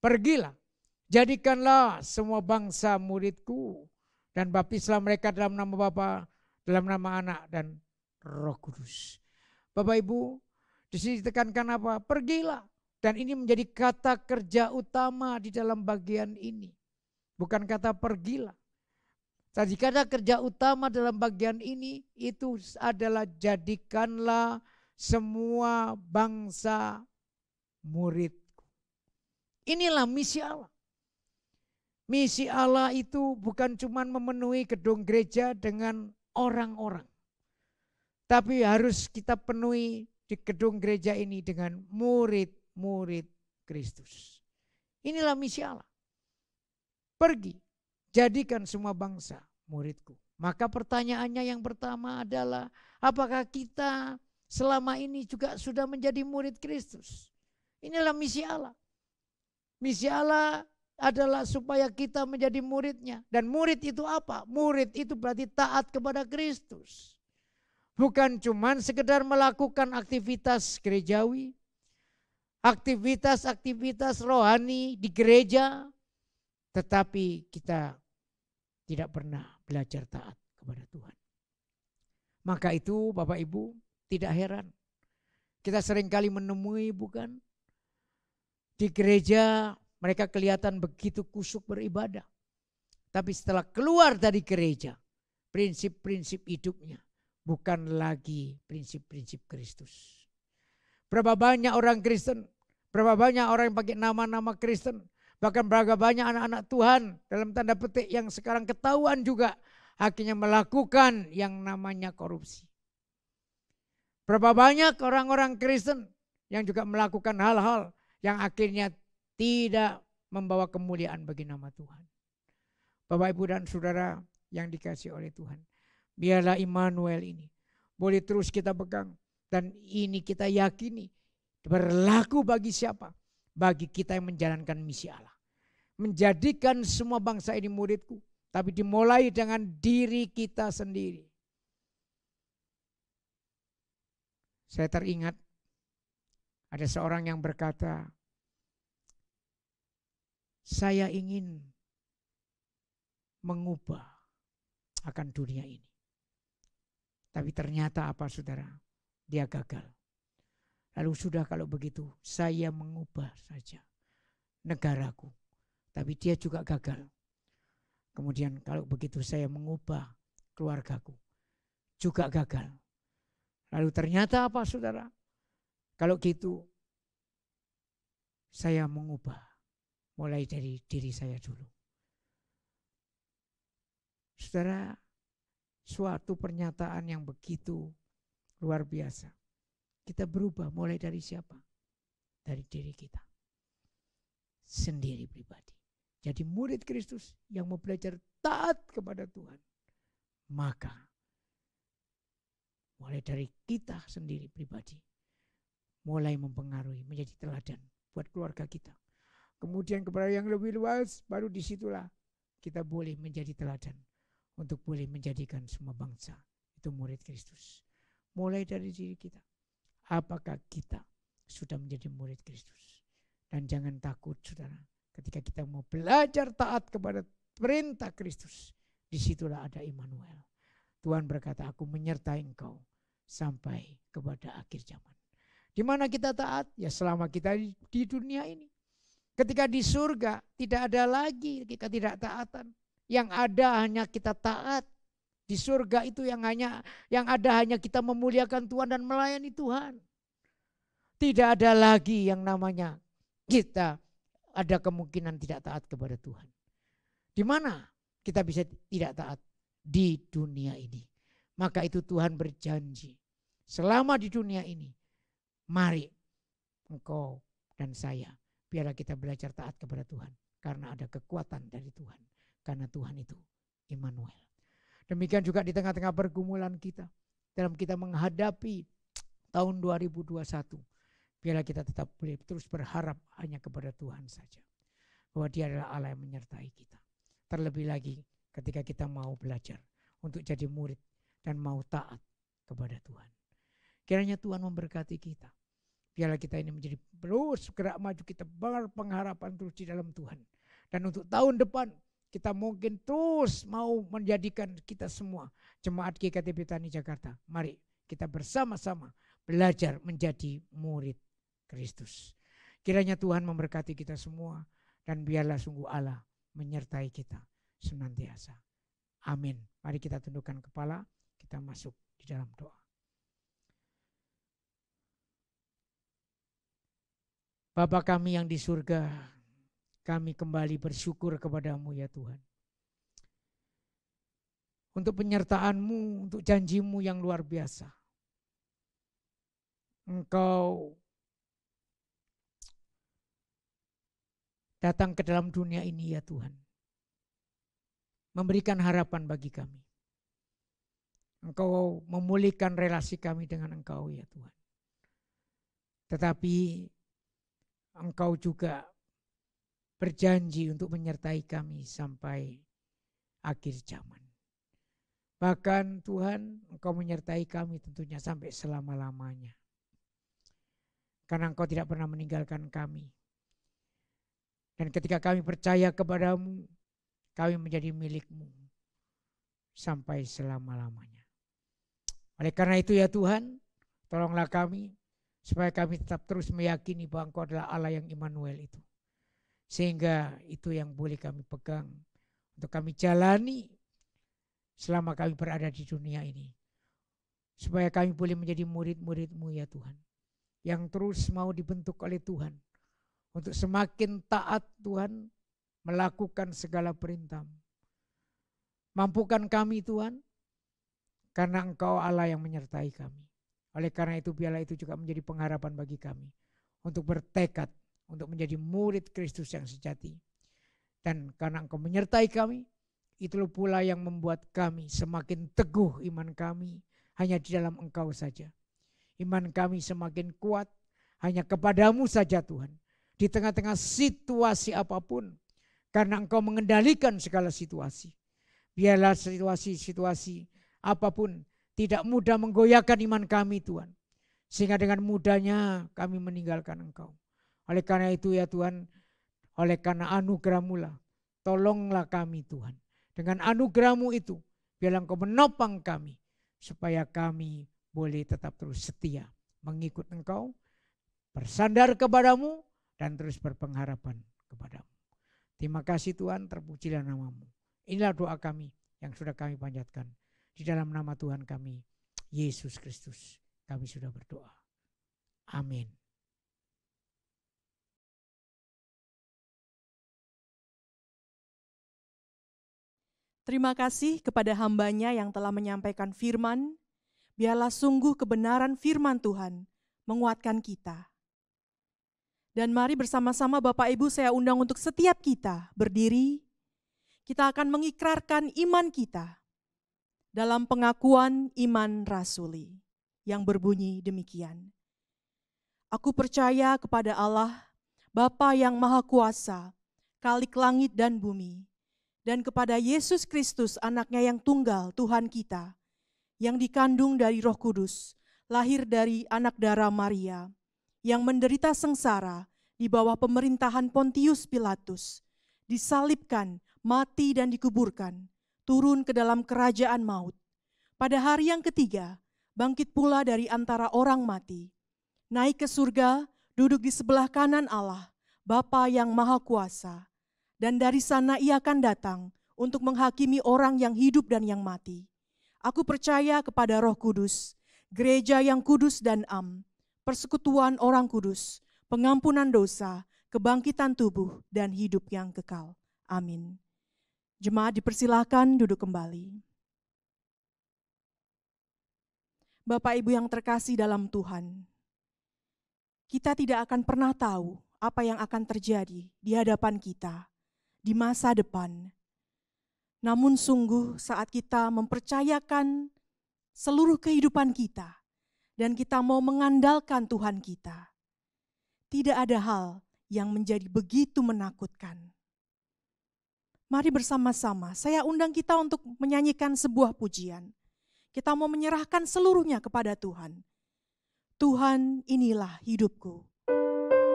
pergilah, jadikanlah semua bangsa muridku dan baptislah mereka dalam nama Bapa, dalam nama Anak dan Roh Kudus. Bapak, Ibu, di sini ditekankan apa? Pergilah. Dan ini menjadi kata kerja utama di dalam bagian ini. Bukan kata pergilah. Tadi kata kerja utama dalam bagian ini itu adalah jadikanlah semua bangsa muridku. Inilah misi Allah. Misi Allah itu bukan cuma memenuhi gedung gereja dengan orang-orang. Tapi harus kita penuhi di gedung gereja ini dengan murid-murid Kristus. Inilah misi Allah. Pergi. Jadikan semua bangsa muridku. Maka pertanyaannya yang pertama adalah, apakah kita selama ini juga sudah menjadi murid Kristus? Inilah misi Allah. Misi Allah adalah supaya kita menjadi muridnya. Dan murid itu apa? Murid itu berarti taat kepada Kristus. Bukan cuma sekedar melakukan aktivitas gerejawi, aktivitas rohani di gereja, tetapi kita tidak pernah belajar taat kepada Tuhan. Maka itu Bapak Ibu tidak heran. Kita seringkali menemui bukan di gereja mereka kelihatan begitu kusuk beribadah. Tapi setelah keluar dari gereja, prinsip-prinsip hidupnya bukan lagi prinsip-prinsip Kristus. Berapa banyak orang Kristen, berapa banyak orang yang pakai nama-nama Kristen, bahkan berapa banyak anak-anak Tuhan dalam tanda petik yang sekarang ketahuan juga akhirnya melakukan yang namanya korupsi. Berapa banyak orang-orang Kristen yang juga melakukan hal-hal yang akhirnya tidak membawa kemuliaan bagi nama Tuhan. Bapak, Ibu, dan Saudara yang dikasihi oleh Tuhan. Biarlah Immanuel ini boleh terus kita pegang. Dan ini kita yakini berlaku bagi siapa? Bagi kita yang menjalankan misi Allah. Menjadikan semua bangsa ini muridku. Tapi dimulai dengan diri kita sendiri. Saya teringat ada seorang yang berkata, saya ingin mengubah akan dunia ini. Tapi ternyata apa saudara? Dia gagal. Lalu sudah kalau begitu saya mengubah saja negaraku. Tapi dia juga gagal. Kemudian kalau begitu saya mengubah keluargaku. Juga gagal. Lalu ternyata apa saudara? Kalau gitu saya mengubah mulai dari diri saya dulu. Saudara, suatu pernyataan yang begitu luar biasa. Kita berubah mulai dari siapa? Dari diri kita sendiri pribadi. Jadi murid Kristus yang mau belajar taat kepada Tuhan, maka mulai dari kita sendiri pribadi mulai mempengaruhi, menjadi teladan buat keluarga kita. Kemudian kepada yang lebih luas, baru disitulah kita boleh menjadi teladan untuk boleh menjadikan semua bangsa itu murid Kristus. Mulai dari diri kita. Apakah kita sudah menjadi murid Kristus? Dan jangan takut saudara, ketika kita mau belajar taat kepada perintah Kristus, disitulah ada Immanuel. Tuhan berkata, aku menyertai engkau sampai kepada akhir zaman. Di mana kita taat? Ya selama kita di dunia ini. Ketika di surga tidak ada lagi kita tidak taatan. Yang ada hanya kita taat. Di surga itu yang ada hanya kita memuliakan Tuhan dan melayani Tuhan. Tidak ada lagi yang namanya kita ada kemungkinan tidak taat kepada Tuhan. Di mana kita bisa tidak taat? Di dunia ini. Maka itu Tuhan berjanji. Selama di dunia ini, mari engkau dan saya biarlah kita belajar taat kepada Tuhan. Karena ada kekuatan dari Tuhan. Karena Tuhan itu Immanuel. Demikian juga di tengah-tengah pergumulan kita. Dalam kita menghadapi tahun 2021. Biarlah kita tetap boleh terus berharap hanya kepada Tuhan saja. Bahwa Dia adalah Allah yang menyertai kita. Terlebih lagi ketika kita mau belajar untuk jadi murid dan mau taat kepada Tuhan. Kiranya Tuhan memberkati kita. Biarlah kita ini menjadi terus gerak maju, kita berpengharapan terus di dalam Tuhan. Dan untuk tahun depan kita mungkin terus mau menjadikan kita semua Jemaat GKT Betani Jakarta. Mari kita bersama-sama belajar menjadi murid Kristus. Kiranya Tuhan memberkati kita semua dan biarlah sungguh Allah menyertai kita senantiasa. Amin. Mari kita tundukkan kepala, kita masuk di dalam doa. Bapa kami yang di surga, kami kembali bersyukur kepadamu ya Tuhan. Untuk penyertaan-Mu, untuk janji-Mu yang luar biasa. Engkau datang ke dalam dunia ini ya Tuhan. Memberikan harapan bagi kami. Engkau memulihkan relasi kami dengan Engkau ya Tuhan. Tetapi Engkau juga berjanji untuk menyertai kami sampai akhir zaman. Bahkan Tuhan, Engkau menyertai kami tentunya sampai selama-lamanya. Karena Engkau tidak pernah meninggalkan kami. Dan ketika kami percaya kepadamu, kami menjadi milik-Mu sampai selama-lamanya. Oleh karena itu ya Tuhan, tolonglah kami supaya kami tetap terus meyakini bahwa Engkau adalah Allah yang Immanuel itu. Sehingga itu yang boleh kami pegang untuk kami jalani selama kami berada di dunia ini. Supaya kami boleh menjadi murid-murid-Mu ya Tuhan. Yang terus mau dibentuk oleh Tuhan. Untuk semakin taat Tuhan melakukan segala perintah-Mu. Mampukan kami Tuhan karena Engkau Allah yang menyertai kami. Oleh karena itu biarlah itu juga menjadi pengharapan bagi kami. Untuk bertekad untuk menjadi murid Kristus yang sejati. Dan karena Engkau menyertai kami, itulah pula yang membuat kami semakin teguh iman kami hanya di dalam Engkau saja. Iman kami semakin kuat hanya kepadamu saja Tuhan. Di tengah-tengah situasi apapun. Karena Engkau mengendalikan segala situasi. Biarlah situasi-situasi apapun tidak mudah menggoyahkan iman kami Tuhan. Sehingga dengan mudahnya kami meninggalkan Engkau. Oleh karena itu ya Tuhan, oleh karena anugerah-Mu lah, tolonglah kami Tuhan. Dengan anugerah-Mu itu, biarlah Engkau menopang kami. Supaya kami boleh tetap terus setia mengikut Engkau, bersandar kepadamu, dan terus berpengharapan kepadamu. Terima kasih Tuhan, terpujilah nama-Mu. Inilah doa kami yang sudah kami panjatkan. Di dalam nama Tuhan kami, Yesus Kristus, kami sudah berdoa. Amin. Terima kasih kepada hamba-Nya yang telah menyampaikan firman. Biarlah sungguh kebenaran firman Tuhan menguatkan kita. Dan mari bersama-sama Bapak Ibu saya undang untuk setiap kita berdiri. Kita akan mengikrarkan iman kita dalam pengakuan iman rasuli yang berbunyi demikian. Aku percaya kepada Allah, Bapa yang Maha Kuasa, Khalik langit dan bumi, dan kepada Yesus Kristus anaknya yang tunggal Tuhan kita, yang dikandung dari Roh Kudus, lahir dari anak darah Maria, yang menderita sengsara di bawah pemerintahan Pontius Pilatus, disalibkan, mati dan dikuburkan, turun ke dalam kerajaan maut. Pada hari yang ketiga, bangkit pula dari antara orang mati, naik ke surga, duduk di sebelah kanan Allah, Bapa yang Maha Kuasa. Dan dari sana ia akan datang untuk menghakimi orang yang hidup dan yang mati. Aku percaya kepada Roh Kudus, gereja yang kudus dan am, persekutuan orang kudus, pengampunan dosa, kebangkitan tubuh, dan hidup yang kekal. Amin. Jemaat dipersilahkan duduk kembali. Bapak Ibu yang terkasih dalam Tuhan, kita tidak akan pernah tahu apa yang akan terjadi di hadapan kita di masa depan. Namun sungguh saat kita mempercayakan seluruh kehidupan kita dan kita mau mengandalkan Tuhan kita, tidak ada hal yang menjadi begitu menakutkan. Mari bersama-sama, saya undang kita untuk menyanyikan sebuah pujian. Kita mau menyerahkan seluruhnya kepada Tuhan. Tuhan, inilah hidupku.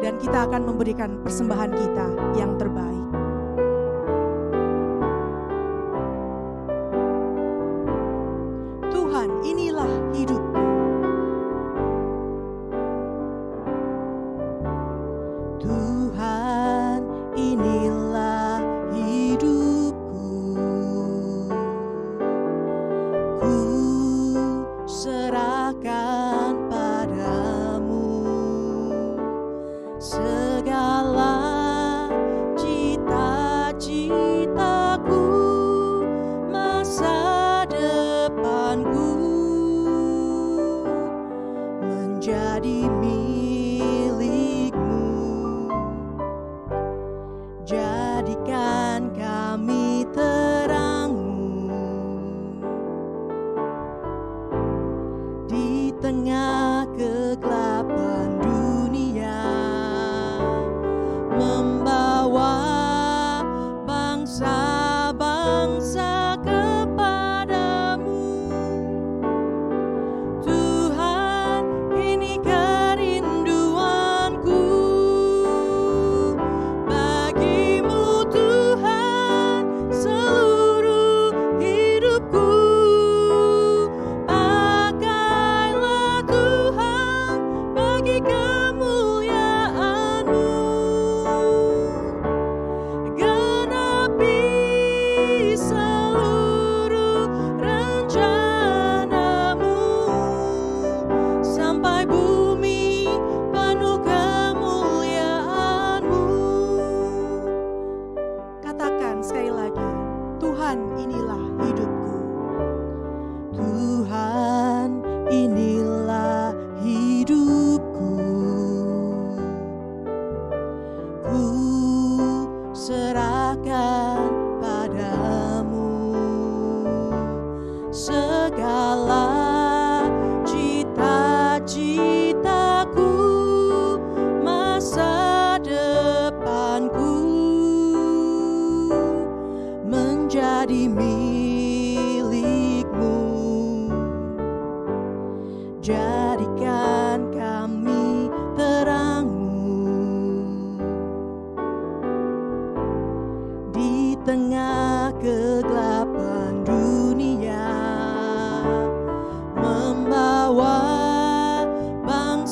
Dan kita akan memberikan persembahan kita yang terbaik. Tuhan, inilah hidupku. Tuhan, inilah hidupku. Ku serahkan padamu segala cita-citaku, masa depanku menjadi milikmu. Jadikan kami terangmu di tengah kegelapan dunia, membawa bangsa-bangsa kepadamu. Tuhan, ini kerinduanku,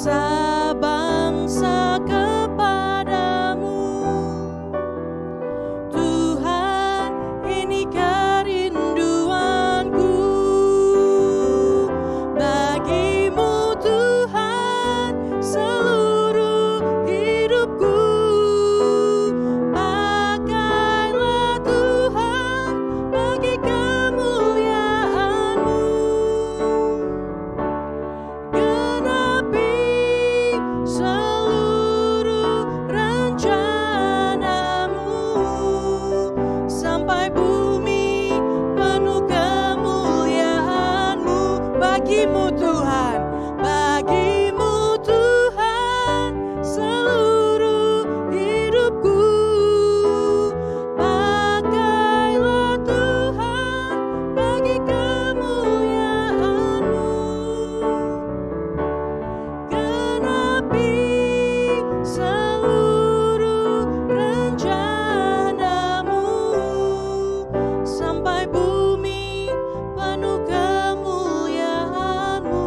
bangsa-bangsa kepadamu. Tuhan, ini kerinduanku bagimu Tuhan, seluruh hidupku. Pakailah Tuhan bagi kemuliaan-Mu. Genapi seluruh rencana-Mu sampai bumi penuh kemuliaan-Mu. Bagimu Tuhan, bagimu Tuhan, seluruh hidupku. Pakailah Tuhan bagi kemuliaan-Mu. Genapi seluruh rencana-Mu sampai bumi penuh kemuliaan-Mu.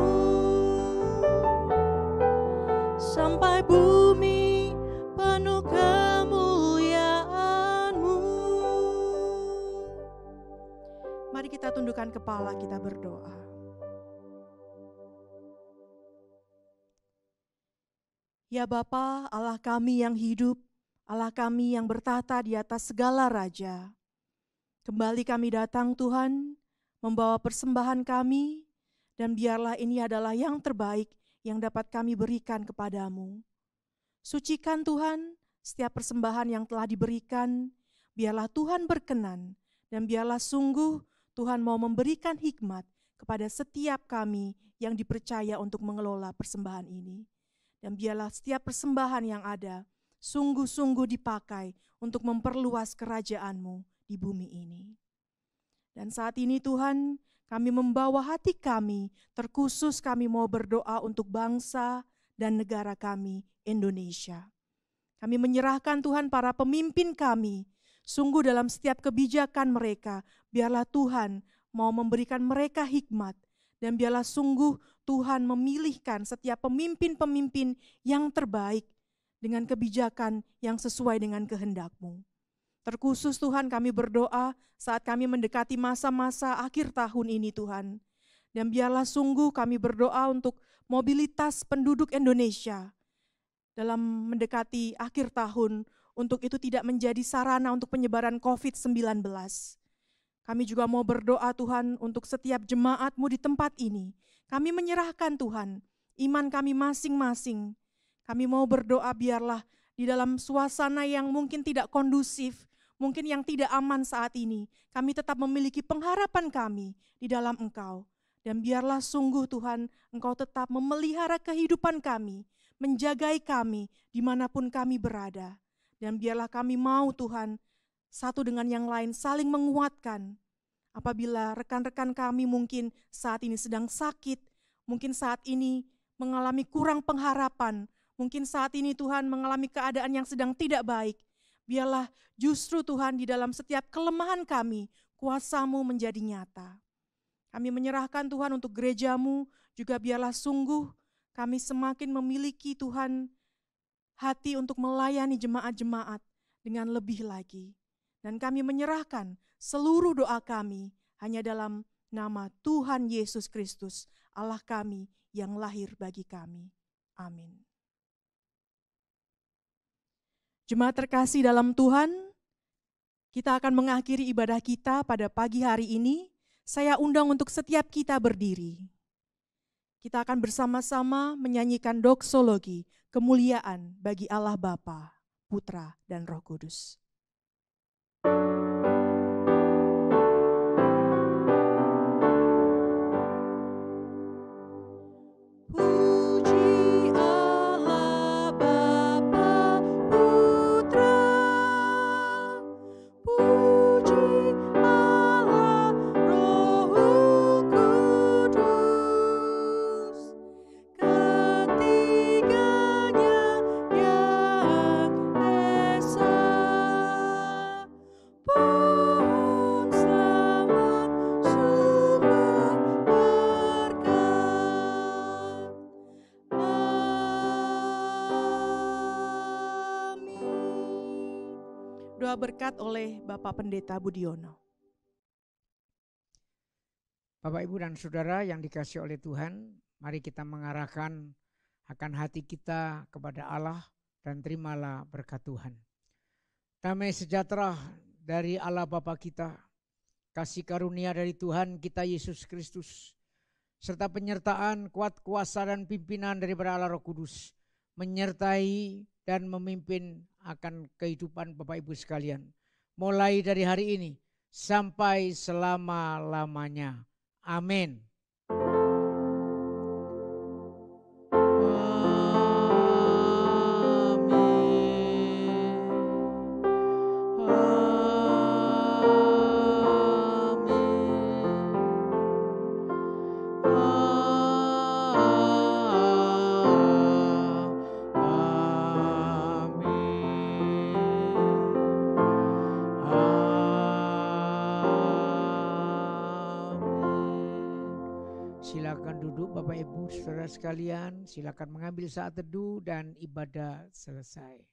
Sampai bumi penuh kemuliaan-Mu. Mari kita tundukkan kepala, kita berdoa. Ya Bapa, Allah kami yang hidup, Allah kami yang bertahta di atas segala raja. Kembali kami datang Tuhan, membawa persembahan kami, dan biarlah ini adalah yang terbaik yang dapat kami berikan kepadamu. Sucikan Tuhan setiap persembahan yang telah diberikan, biarlah Tuhan berkenan, dan biarlah sungguh Tuhan mau memberikan hikmat kepada setiap kami yang dipercaya untuk mengelola persembahan ini. Dan biarlah setiap persembahan yang ada sungguh-sungguh dipakai untuk memperluas kerajaan-Mu di bumi ini. Dan saat ini Tuhan, kami membawa hati kami, terkhusus kami mau berdoa untuk bangsa dan negara kami, Indonesia. Kami menyerahkan Tuhan para pemimpin kami, sungguh dalam setiap kebijakan mereka, biarlah Tuhan mau memberikan mereka hikmat, dan biarlah sungguh Tuhan memilihkan setiap pemimpin-pemimpin yang terbaik dengan kebijakan yang sesuai dengan kehendak-Mu. Terkhusus Tuhan kami berdoa saat kami mendekati masa-masa akhir tahun ini Tuhan. Dan biarlah sungguh kami berdoa untuk mobilitas penduduk Indonesia dalam mendekati akhir tahun, untuk itu tidak menjadi sarana untuk penyebaran COVID-19. Kami juga mau berdoa Tuhan untuk setiap jemaat-Mu di tempat ini. Kami menyerahkan Tuhan iman kami masing-masing. Kami mau berdoa biarlah di dalam suasana yang mungkin tidak kondusif, mungkin yang tidak aman saat ini, kami tetap memiliki pengharapan kami di dalam Engkau. Dan biarlah sungguh Tuhan, Engkau tetap memelihara kehidupan kami, menjagai kami dimanapun kami berada. Dan biarlah kami mau Tuhan, satu dengan yang lain saling menguatkan. Apabila rekan-rekan kami mungkin saat ini sedang sakit, mungkin saat ini mengalami kurang pengharapan, mungkin saat ini Tuhan mengalami keadaan yang sedang tidak baik, biarlah justru Tuhan di dalam setiap kelemahan kami, kuasa-Mu menjadi nyata. Kami menyerahkan Tuhan untuk gereja-Mu, juga biarlah sungguh kami semakin memiliki Tuhan hati untuk melayani jemaat-jemaat dengan lebih lagi. Dan kami menyerahkan seluruh doa kami hanya dalam nama Tuhan Yesus Kristus, Allah kami yang lahir bagi kami. Amin. Jemaat terkasih dalam Tuhan, kita akan mengakhiri ibadah kita pada pagi hari ini. Saya undang untuk setiap kita berdiri. Kita akan bersama-sama menyanyikan doksologi, kemuliaan bagi Allah Bapa, Putra, dan Roh Kudus. Ketiganya yang esa. doa berkat oleh Bapak Pendeta Budiono. Bapak, Ibu, dan Saudara yang dikasihi oleh Tuhan, mari kita mengarahkan akan hati kita kepada Allah dan terimalah berkat Tuhan. Damai sejahtera dari Allah Bapa kita, kasih karunia dari Tuhan kita Yesus Kristus, serta penyertaan, kuat kuasa dan pimpinan daripada Allah Roh Kudus, menyertai dan memimpin akan kehidupan Bapak Ibu sekalian, mulai dari hari ini sampai selama-lamanya. Amin. Silakan duduk Bapak Ibu Saudara sekalian, silakan mengambil saat teduh dan ibadah selesai.